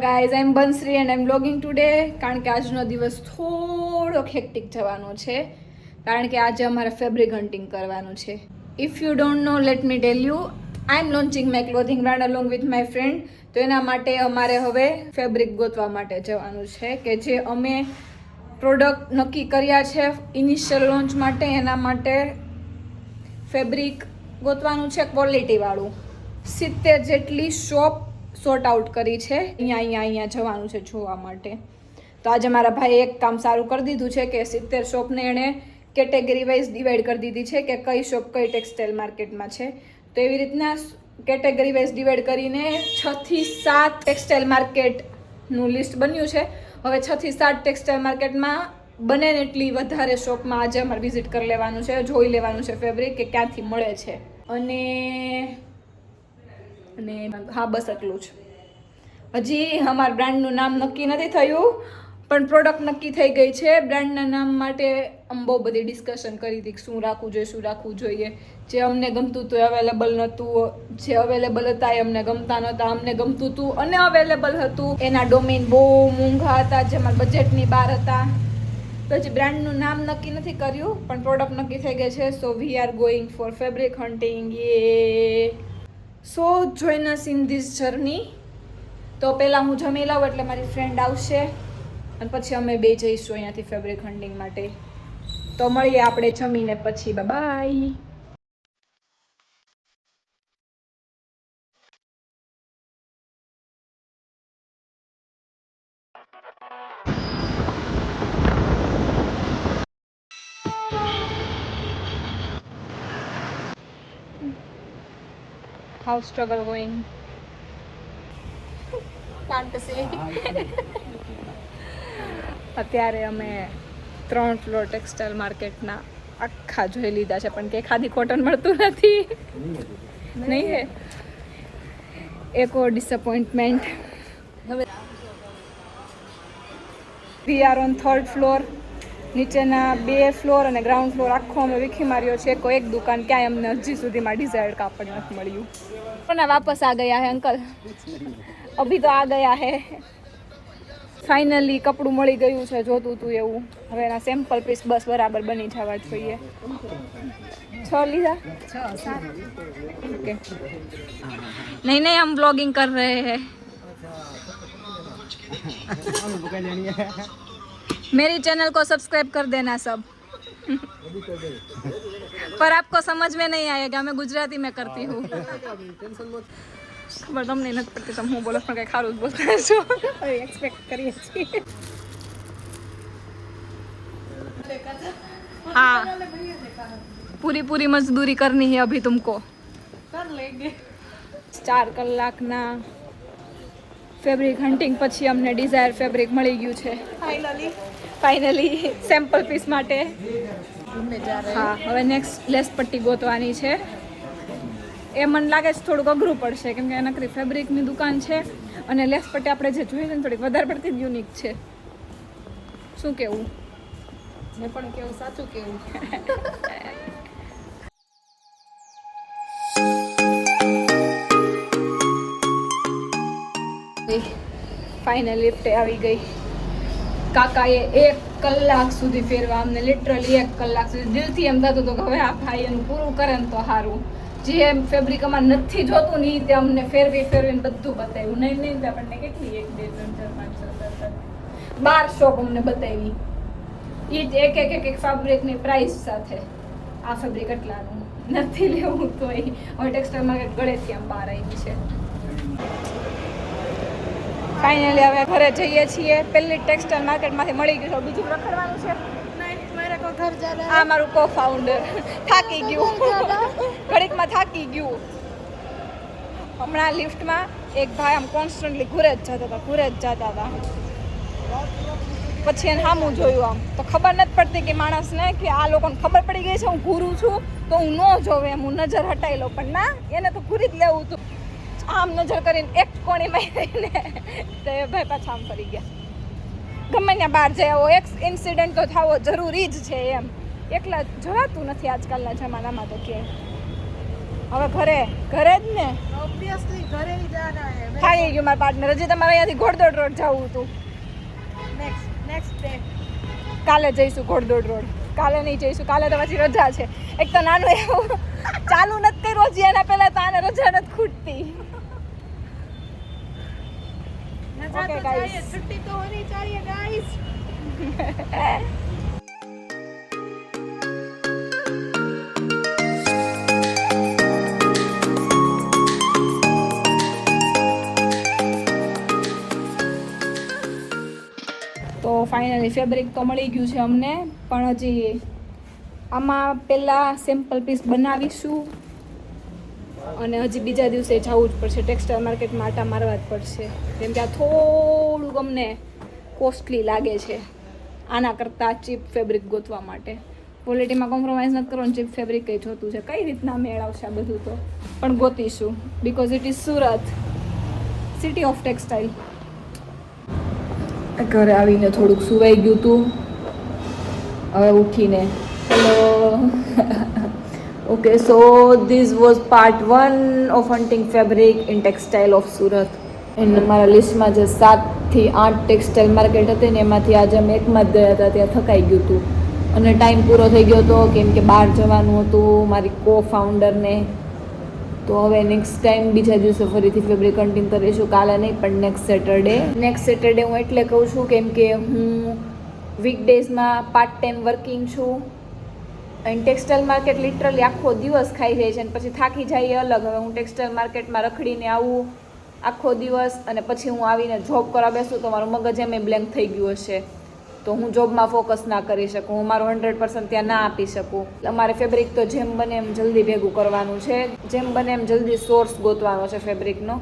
Guys I am Bansari and I am blogging today. કારણ કે આજનો દિવસ થોડોક હેક્ટિક જવાનો છે, કારણ કે આજે અમારે ફેબ્રિક હન્ટિંગ કરવાનું છે. If you don't know let me tell you, I am launching my clothing brand along with my friend. તો એના માટે અમારે હવે ફેબ્રિક ગોતવા માટે જવાનું છે, કે જે અમે પ્રોડક્ટ નક્કી કર્યા છે ઇનિશિયલ લોન્ચ માટે. એના માટે ફેબ્રિક ગોતવાનું છે ક્વોલિટીવાળું. 70 જેટલી શોપ સોર્ટ આઉટ કરી છે. અહીંયા જવાનું છે જોવા માટે. તો આજે મારા ભાઈ એક કામ સારું કરી દીધું છે કે 70 શોપને એણે કેટેગરી વાઇઝ ડિવાઈડ કરી દીધી છે કે કઈ શોપ કઈ ટેક્સટાઇલ માર્કેટમાં છે. તો એવી રીતના કેટેગરી વાઇઝ ડિવાઈડ કરીને 6 થી 7 ટેક્સટાઇલ માર્કેટનું લિસ્ટ બન્યું છે. હવે 6 થી 7 ટેક્સટાઇલ માર્કેટમાં બને એટલી વધારે શોપમાં આજે અમારે વિઝિટ કરી લેવાનું છે, જોઈ લેવાનું છે ફેબ્રિક કે ક્યાંથી મળે છે. અને હા, બસ એટલું જ. હજી અમારા બ્રાન્ડનું નામ નક્કી નથી થયું, પણ પ્રોડક્ટ નક્કી થઈ ગઈ છે. બ્રાન્ડના નામ માટે અમે બહુ બધી ડિસ્કશન કરી હતી કે શું રાખવું જોઈએ. જે અમને ગમતું હતું એ અવેલેબલ નહોતું, જે અવેલેબલ હતા એ અમને ગમતા નહોતા. અમને ગમતું હતું અને અવેલેબલ હતું એના ડોમેઇન બહુ મોંઘા હતા, જે અમારા બજેટની બહાર હતા. તો હજી બ્રાન્ડનું નામ નક્કી નથી કર્યું, પણ પ્રોડક્ટ નક્કી થઈ ગઈ છે. So we are going for fabric hunting. So join us in this journey. તો પહેલાં હું જમી લઉં એટલે મારી ફ્રેન્ડ આવશે અને પછી અમે બે જઈશું અહીંયાથી ફેબ્રિક હન્ટિંગ માટે. તો મળીએ આપણે જમીને પછી. By. How struggle going? Can't say. અત્યારે અમે 3 ફ્લોર ટેક્સટાઇલ માર્કેટના આખા જોઈ લીધા છે, પણ કે ખાદી કોટન મળતું નથી. નહીં હે, એક ઓર ડિસઅપોઇન્ટમેન્ટ. હવે we are on 3rd floor. નીચેના 2 ફ્લોર અને ગ્રાઉન્ડ ફ્લોર આખો અમે વીખી માર્યો છે. કોઈ એક દુકાન ક્યાંય અમને હજી સુધીમાં ડિઝાયર્ડ કાપડ નથી મળ્યું. પણ વાપસ આ ગયા હે અંકલ, અભી તો આ ગયા હે. ફાઇનલી કપડું મળી ગયું છે, જોતું હતું એવું. હવે એના સેમ્પલ પીસ બસ બરાબર બની જવા જોઈએ. 6 લીધા, 6 7 ઓકે. નહીં हम ब्लॉगिंग कर रहे हैं. मेरी चैनल को सब्सक्राइब कर देना सब. पर आपको समझ में नहीं आएगा, मैं गुजराती में करती हूँ. ખબર તમને નથી પડતી, તમે હું બોલો પણ કંઈ ખારું જ બોલતા છો. એક્સપેક્ટ કરીએ છીએ. हाँ, पूरी मजदूरी करनी है अभी तुमको. कर लेंगे. 4 કલાકના ફેબ્રિક હન્ટિંગ પછી અમને ડિઝાયર ફેબ્રિક મળી ગયું છે ફાઇનલી સેમ્પલ પીસ માટે. હા, હવે નેક્સ્ટ લેસ પટ્ટી ગોતવાની છે. એ મને લાગે છે થોડુંક અઘરું પડશે, કેમ કે નકરી ફેબ્રિકની દુકાન છે અને લેસ પટ્ટી આપણે જે જોઈએ છે ને થોડીક વધારે પડતી જ યુનિક છે. શું કેવું? મેં પણ કેવું, સાચું કેવું. ફાઇનલ લિફ્ટ આવી ગઈ. કાકાએ 1 કલાક સુધી ફેરવા, અમને લિટરલી 1 કલાક સુધી. દિલથી એમ થતું હતું કે હવે આ ભાઈ એનું પૂરું કરે ને તો સારું. જે ફેબ્રિક અમારે નથી જોતું ને તે અમને ફેરવીને બધું બતાવ્યું. નહીં તો આપણને કેટલી 1 2 3 4 5 6 7 12 શોપ અમને બતાવી. એ જ એક ફેબ્રિકની પ્રાઇસ સાથે. આ ફેબ્રિક એટલાનું નથી લેવું તો હવે ટેક્સટાઇલ માર્કેટ ગળેથી આમ બહાર આવી છે. ફાઇનલી હવે ઘરે જઈએ છીએ. પહેલી ટેક્સટાઇલ માર્કેટમાંથી મળી ગયું. બીજું રખડવાનું છે. આ મારું કો ફાઉન્ડર થાકી ગયું, ઘડીકમાં થાકી ગયું. હમણાં લિફ્ટમાં એક ભાઈ આમ કોન્સ્ટન્ટલી ઘૂરે જ જતા હતા. પછી એને સામું જોયું આમ, તો ખબર નથી પડતી કે માણસને કે આ લોકોને ખબર પડી ગઈ છે હું ઘૂરું છું તો હું ન જોવે એમ, હું નજર હટાવી લઉં. પણ ના, એને તો ઘૂરી જ લેવું હતું. આમ નજર કરીને એક કોણી મારીને તો એ ભાઈ પાછા આમ ફરી ગયા. ગમે ત્યાં બહાર જાય એવો એક ઇન્સિડન્ટ તો થવો જરૂરી જ છે એમ. એકલા જવાતું નથી આજકાલના જમાનામાં તો કે હવે ઘરે ઘરે જ ને ऑब्वियसली घरे ही जाना है ખાઈ ગયું મારા પાર્ટનર હજી તમારે અહીંયાથી ઘોડદોડ રોડ જવું હતું नेक्स्ट डे કાલે જઈશું ઘોડદોડ રોડ કાલે નહીં જઈશું કાલે તો પછી રજા છે એક તો નાનું એવું ચાલુ નથી કર્યું હજી એના પહેલા તો આને રજા નથી ખૂટતી मजा Okay, तो guys. चाहिए छुट्टी तो होनी चाहिए गाइस તો ફાઇનલી ફેબ્રિક તો મળી ગયું છે અમને પણ હજી આમાં પહેલાં સેમ્પલ પીસ બનાવીશું અને હજી બીજા દિવસે જવું જ પડશે ટેક્સટાઇલ માર્કેટમાં આટા મારવા જ પડશે કેમ કે આ થોડુંક અમને કોસ્ટલી લાગે છે આના કરતાં ચીપ ફેબ્રિક ગોતવા માટે ક્વોલિટીમાં કોમ્પ્રોમાઇઝ નથી કરવાનું ચીપ ફેબ્રિક કંઈ જોતું છે કઈ રીતના મેળવશે આ બધું તો પણ ગોતીશું because it is Surat city of textile ઘરે આવીને થોડુંક સુવાઈ ગયું હતું હવે ઉઠીને hello okay so this was part 1 of hunting fabric in textile of Surat and મારા લિસ્ટમાં જે 7 થી 8 ટેક્સટાઇલ માર્કેટ હતી ને એમાંથી આજે અમે એકમાં જ ગયા હતા ત્યાં થકાઈ ગયું હતું અને ટાઈમ પૂરો થઈ ગયો હતો કેમ કે બહાર જવાનું હતું મારી કો ફાઉન્ડરને તો હવે નેક્સ્ટ ટાઈમ બીજા દિવસે ફરીથી ફેબ્રિક કન્ટિન્યુ કરીશું કાલે નહીં પણ નેક્સ્ટ સેટરડે હું એટલે કહું છું કેમ કે હું વીકડેઝમાં પાર્ટ ટાઈમ વર્કિંગ છું એન્ડ ટેક્સટાઇલ માર્કેટ લિટરલી આખો દિવસ ખાઈ જાય છે અને પછી થાકી જાય એ અલગ હવે હું ટેક્સટાઇલ માર્કેટમાં રખડીને આવું આખો દિવસ અને પછી હું આવીને જોબ કરવા બેસું તો મારું મગજ એમ બ્લેન્ક થઈ ગયું હશે તો હું જોબમાં ફોકસ ના કરી શકું હું મારું 100% ત્યાં ના આપી શકું અમારે ફેબ્રિક તો જેમ બને એમ જલ્દી ભેગું કરવાનું છે જેમ બને એમ જલ્દી સોર્સ ગોતવાનો છે ફેબ્રિકનો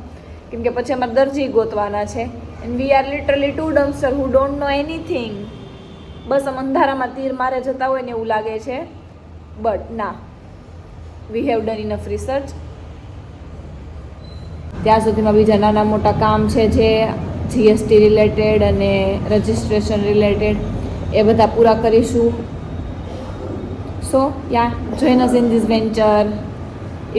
કેમ કે પછી અમારે દરજી ગોતવાના છે and we are literally 2 dumpster who don't know anything બસ આમ અંધારામાં તીર મારે જતા હોય ને એવું લાગે છે બટ ના we have done enough research ત્યાં સુધીમાં બીજા નાના મોટા કામ છે જે જીએસટી રિલેટેડ અને રજિસ્ટ્રેશન રિલેટેડ એ બધા પૂરા કરીશું so ya join us in this venture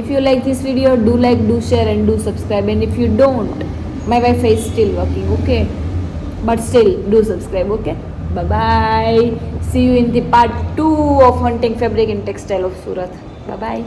if you like this video do like do share and do subscribe and if you don't my wifi is still working okay but still do subscribe okay bye see you in the part 2 of hunting fabric in textile of Surat by